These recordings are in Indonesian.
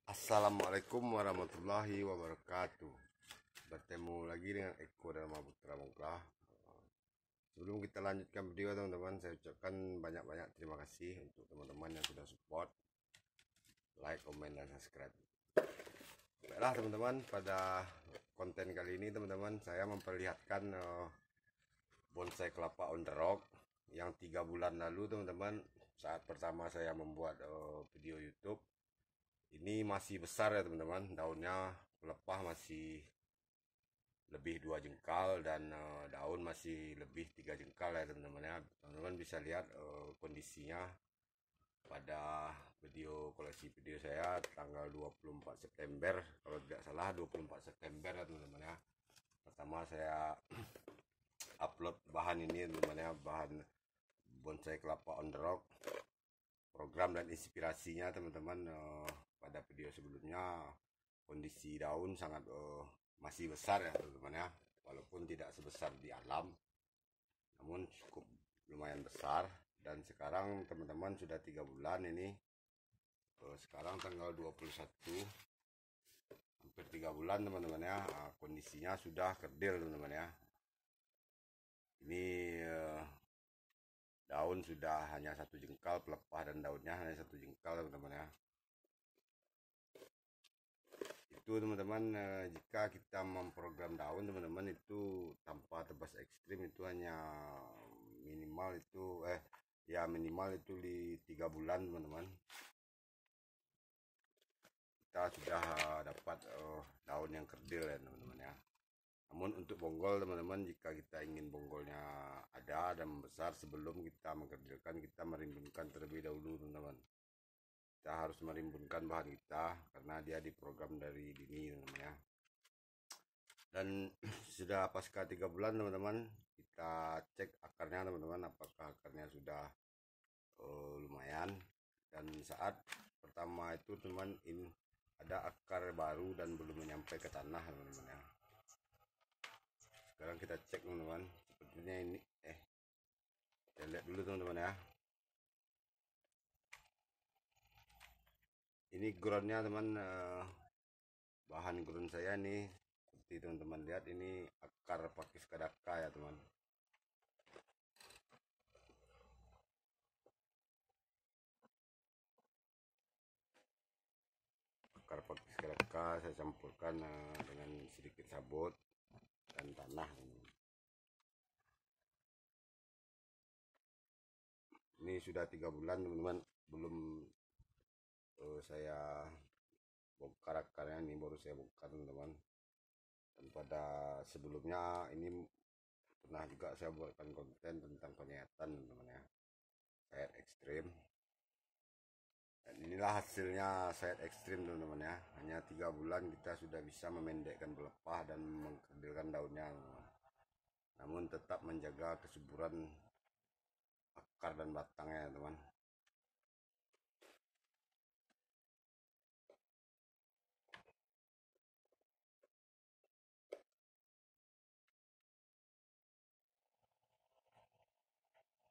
Assalamualaikum warahmatullahi wabarakatuh. Bertemu lagi dengan Eko dan Putra Mongklah. Sebelum kita lanjutkan video teman-teman, saya ucapkan banyak-banyak terima kasih untuk teman-teman yang sudah support, like, komen, dan subscribe. Baiklah teman-teman, pada konten kali ini teman-teman saya memperlihatkan bonsai kelapa on the rock yang 3 bulan lalu teman-teman, saat pertama saya membuat video YouTube. Ini masih besar ya teman-teman, daunnya pelepah masih lebih 2 jengkal dan daun masih lebih 3 jengkal ya teman-teman ya. Teman-teman bisa lihat kondisinya pada koleksi video saya tanggal 24 September kalau tidak salah, 24 September ya teman-teman ya. Pertama saya upload bahan ini teman-teman ya, bahan bonsai kelapa on the rock, program dan inspirasinya teman-teman. Pada video sebelumnya kondisi daun sangat masih besar ya teman-teman ya, walaupun tidak sebesar di alam, namun cukup lumayan besar. Dan sekarang teman-teman sudah 3 bulan ini, sekarang tanggal 21, hampir 3 bulan teman-teman ya. Kondisinya sudah kerdil teman-teman ya. Ini daun sudah hanya 1 jengkal, pelepah dan daunnya hanya 1 jengkal teman-teman ya. Itu teman-teman, jika kita memprogram daun teman-teman itu tanpa tebas ekstrim itu hanya minimal itu minimal itu di 3 bulan teman-teman kita sudah dapat daun yang kerdil ya teman-teman ya. Namun untuk bonggol teman-teman, jika kita ingin bonggolnya ada dan membesar, sebelum kita mengkerdilkan kita merimbunkan terlebih dahulu teman-teman. Kita harus merimbunkan bahan kita karena dia diprogram dari dini teman-teman ya. Dan sudah pasca 3 bulan teman-teman, kita cek akarnya teman-teman, apakah akarnya sudah lumayan. Dan saat pertama itu teman, ini ada akar baru dan belum menyampai ke tanah teman-teman ya. Sekarang kita cek teman-teman, sepertinya ini kita lihat dulu teman-teman ya. Ini groundnya teman, bahan ground saya nih, seperti teman-teman lihat, ini akar pakis kadaka ya teman. Akar pakis kadaka saya campurkan dengan sedikit sabut dan tanah. Ini sudah 3 bulan teman-teman, belum saya bongkar akarnya, ini baru saya bongkar teman-teman. Dan pada sebelumnya ini pernah juga saya buatkan konten tentang penyayatan teman-teman ya, sayat ekstrim. Dan inilah hasilnya sayat ekstrim teman-teman ya. Hanya 3 bulan kita sudah bisa memendekkan pelepah dan mengkerdilkan daunnya teman-teman. Namun tetap menjaga kesuburan akar dan batangnya teman.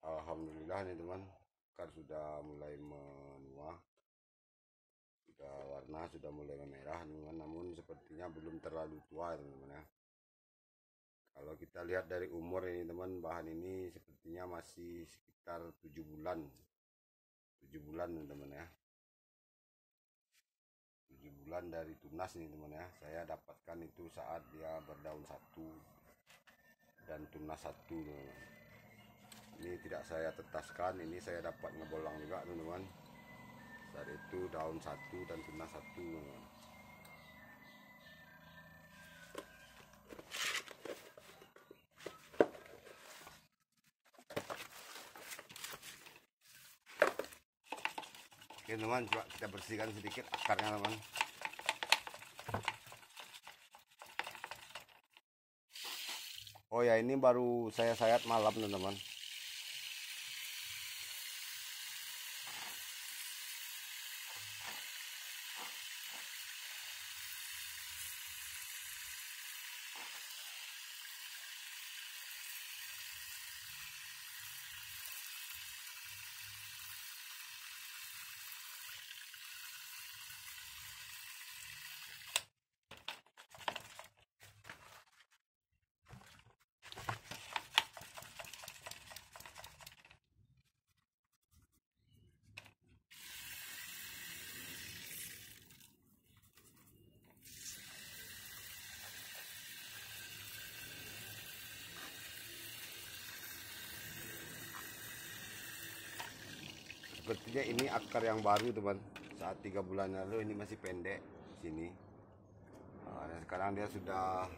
Alhamdulillah nih teman, akar sudah mulai menua, sudah warna sudah mulai memerah teman, namun sepertinya belum terlalu tua teman-teman ya. Kalau kita lihat dari umur ini teman, bahan ini sepertinya masih sekitar 7 bulan 7 bulan teman-teman ya. 7 bulan dari tunas nih teman ya. Saya dapatkan itu saat dia berdaun 1 dan tunas 1 teman. Ini tidak saya tetaskan, ini saya dapat ngebolang juga teman-teman. Saat itu daun 1 dan tunas 1 teman. Oke teman, coba kita bersihkan sedikit akarnya teman. Oh ya, ini baru saya sayat malam teman-teman. sepertinya ini akar yang baru teman. Saat 3 bulan lalu ini masih pendek sini. Dan sekarang dia sudah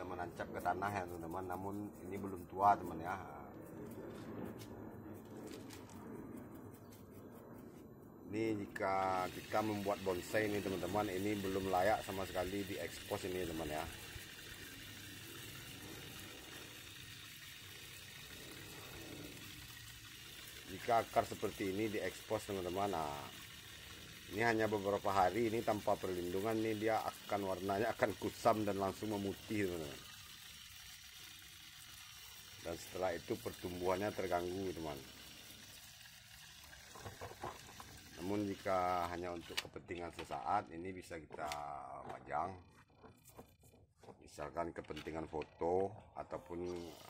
menancap ke tanah ya teman-teman. Namun ini belum tua teman ya. Ini jika kita membuat bonsai ini teman-teman, ini belum layak sama sekali diekspos ini teman ya. Jika akar seperti ini diekspos teman-teman, nah ini hanya beberapa hari ini tanpa perlindungan nih dia akan warnanya akan kusam dan langsung memutih teman-teman. Dan setelah itu pertumbuhannya terganggu teman. Namun jika hanya untuk kepentingan sesaat ini bisa kita pajang, misalkan kepentingan foto ataupun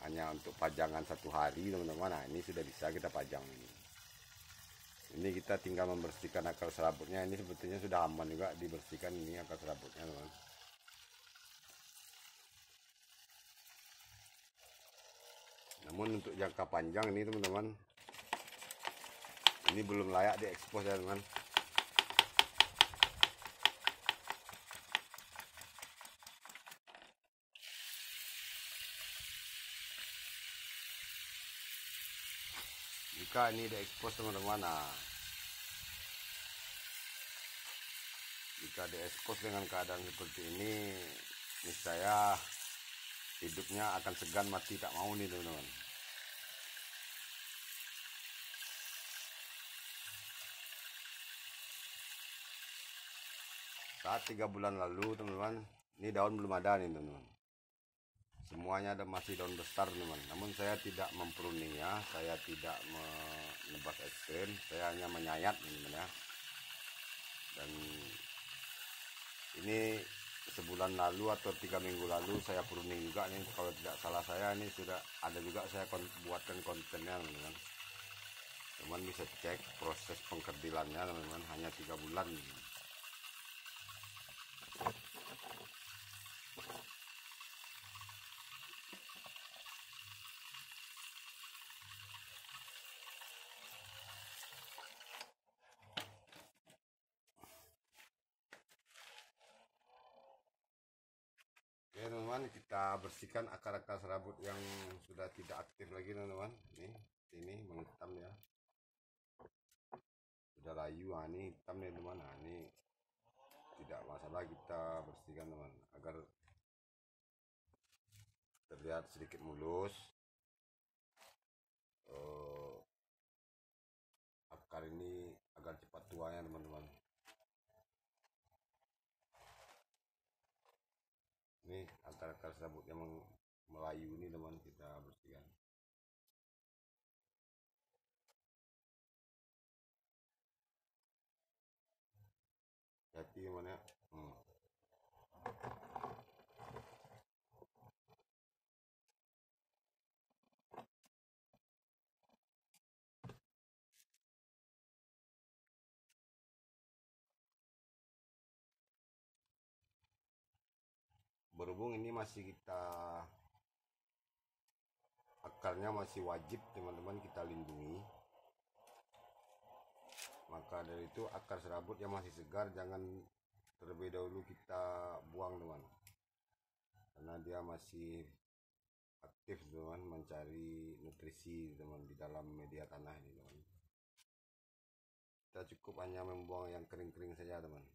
hanya untuk pajangan 1 hari teman-teman. Nah ini sudah bisa kita pajang ini kita tinggal membersihkan akar serabutnya. Ini sebetulnya sudah aman juga dibersihkan ini akar serabutnya teman. Namun untuk jangka panjang ini teman-teman, ini belum layak diekspos ya teman. Jika ini diekspos teman-teman, nah jika diekspos dengan keadaan seperti ini, niscaya hidupnya akan segan mati tak mau nih teman-teman. Saat 3 bulan lalu teman-teman, ini daun belum ada nih teman-teman. Semuanya ada masih daun besar teman-teman. Namun saya tidak mempruningnya, saya tidak menebas ekstrim, saya hanya menyayat teman-teman ya. Dan ini sebulan lalu atau 3 minggu lalu saya pruning juga nih, kalau tidak salah saya ini sudah ada juga saya buatkan kontennya teman-teman. Teman bisa cek proses pengkerdilannya teman-teman, hanya 3 bulan. Oke teman-teman, kita bersihkan akar-akar serabut yang sudah tidak aktif lagi teman-teman. Nih, ini menghitam ya. Sudah layu, nah ini hitam nih teman. Nah ini tidak masalah kita bersihkan teman, agar terlihat sedikit mulus. Akar ini agar cepat tuanya teman-teman. Ini akar-akar serabut yang melayu ini teman, kita bersihkan. Hati mana? Berhubung ini masih akarnya masih wajib teman-teman kita lindungi, maka dari itu akar serabut yang masih segar jangan terlebih dahulu kita buang teman, karena dia masih aktif teman mencari nutrisi teman di dalam media tanah ini teman. Kita cukup hanya membuang yang kering-kering saja teman.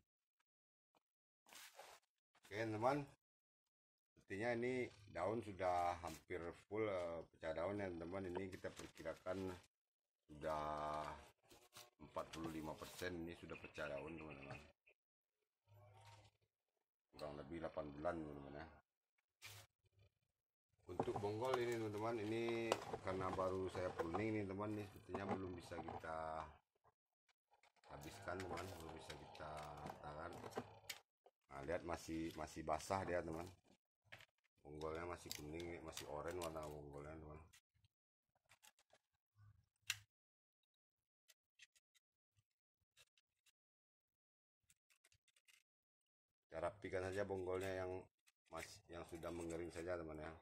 Oke teman, sepertinya ini daun sudah hampir full pecah daun ya teman. Ini kita perkirakan sudah 45% ini sudah pecah daun teman-teman, kurang lebih 8 bulan teman-teman ya. Untuk bonggol ini teman-teman, ini karena baru saya pruning nih teman, nih sepertinya belum bisa kita habiskan teman, belum bisa kita tangan. Nah lihat masih basah dia teman, bonggolnya masih kuning, masih oranye warna bonggolnya teman. Kita rapikan saja bonggolnya yang sudah mengering saja teman ya.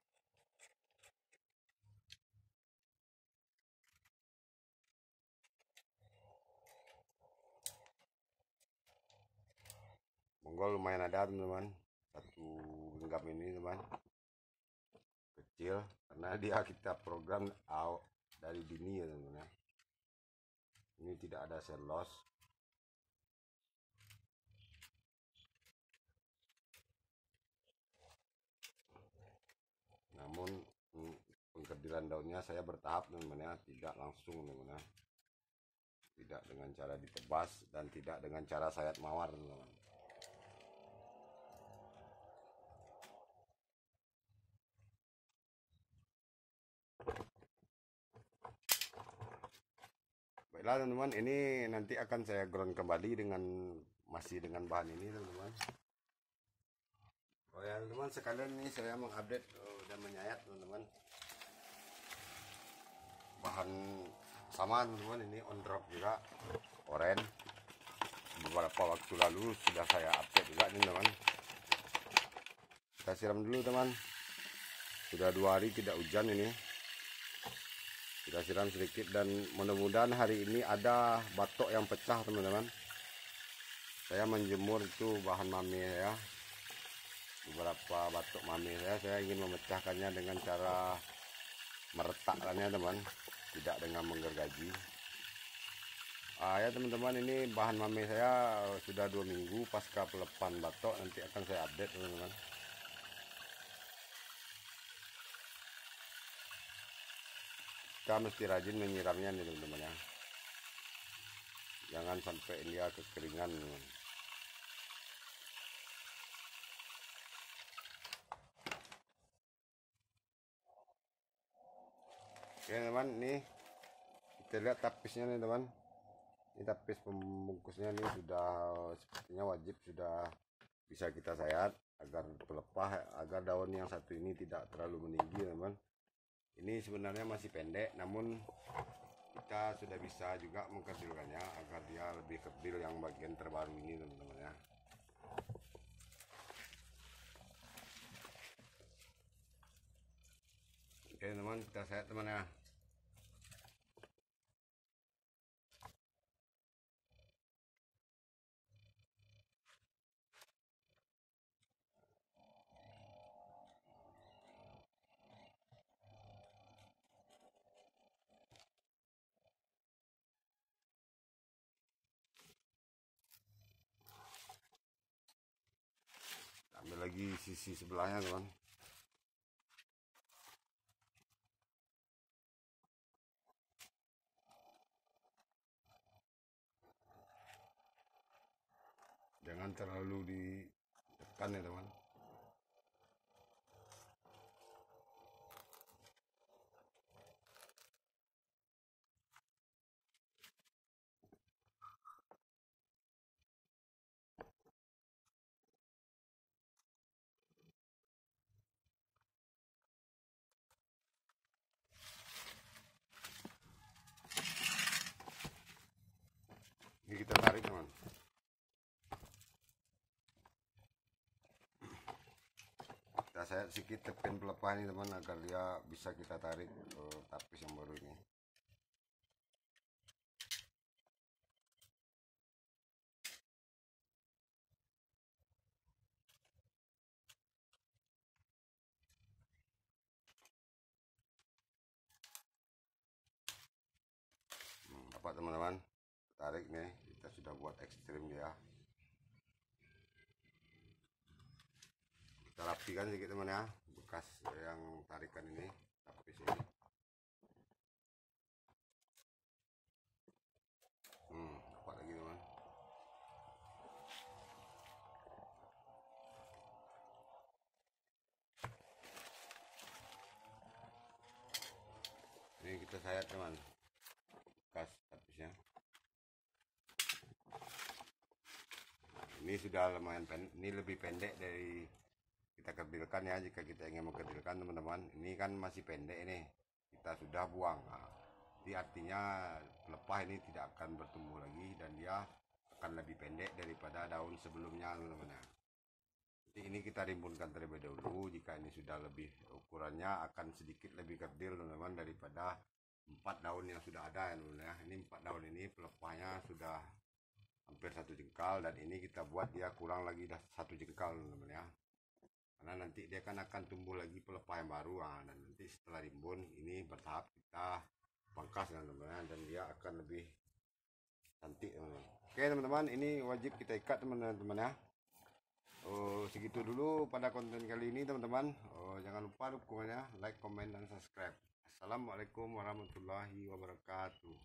Bonggol lumayan ada teman-teman, satu genggam ini teman, kecil karena dia kita program out dari dini ya teman-teman ya. Ini tidak ada sel loss. Namun pengkerdilan daunnya saya bertahap teman-teman ya, tidak langsung teman-teman ya. Tidak dengan cara ditebas dan tidak dengan cara sayat mawar teman-teman. Baiklah teman-teman, ini nanti akan saya ground kembali dengan masih dengan bahan ini teman-teman. Oh ya teman-teman, sekalian ini saya mengupdate dan menyayat teman-teman. Bahan sama teman-teman, ini on drop juga, oren. Beberapa waktu lalu sudah saya update juga nih teman. Kita siram dulu teman. Sudah 2 hari tidak hujan ini. Kita siram sedikit dan mudah-mudahan hari ini ada batok yang pecah teman-teman. Saya menjemur itu bahan mame ya. Beberapa batok mame saya ingin memecahkannya dengan cara meretakkannya teman, tidak dengan menggergaji. Ya teman-teman, ini bahan mame saya sudah 2 minggu pasca pelepan batok, nanti akan saya update teman-teman. Kita mesti rajin menyiramnya nih teman-teman ya, jangan sampai dia kekeringan teman. Oke teman, nih kita lihat tapisnya nih teman. Ini tapis pembungkusnya ini sudah sepertinya wajib sudah bisa kita sayat agar pelepah, agar daun yang satu ini tidak terlalu meninggi teman. Ini sebenarnya masih pendek, namun kita sudah bisa juga mengkerdilkannya agar dia lebih kerdil yang bagian terbaru ini teman-teman ya. Oke teman, kita sayat teman ya. Ambil lagi sisi sebelahnya teman. Jangan terlalu ditekan ya teman. Ini kita tarik teman. Kita sayat sedikit tepin pelepah ini teman, agar dia bisa kita tarik ke tapis yang baru ini. Dapat teman-teman, tarik nih, kita sudah buat ekstrim dia. Kita rapikan sedikit teman ya, bekas yang tarikan ini, tapis ini. Dapat lagi teman. Ini kita sayat teman, bekas tapisnya. Ini sudah lumayan pendek, ini lebih pendek dari kita kerdilkan ya. Jika kita ingin mengkerdilkan teman-teman, ini kan masih pendek ini, kita sudah buang. Jadi artinya pelepah ini tidak akan bertumbuh lagi dan dia akan lebih pendek daripada daun sebelumnya teman-teman ya. Jadi ini kita rimbunkan terlebih dahulu. Jika ini sudah lebih, ukurannya akan sedikit lebih kerdil teman-teman daripada 4 daun yang sudah ada ya teman-teman ya. Ini 4 daun ini pelepahnya sudah hampir 1 jengkal, dan ini kita buat dia kurang lagi dah 1 jengkal teman-teman ya, karena nanti dia akan tumbuh lagi pelepah yang baru. Dan nanti setelah rimbun ini bertahap kita pangkas teman-teman, dan dia akan lebih cantik teman-teman. Oke teman-teman, ini wajib kita ikat teman-teman ya. Segitu dulu pada konten kali ini teman-teman. Jangan lupa dukungannya, like, comment, dan subscribe. Assalamualaikum warahmatullahi wabarakatuh.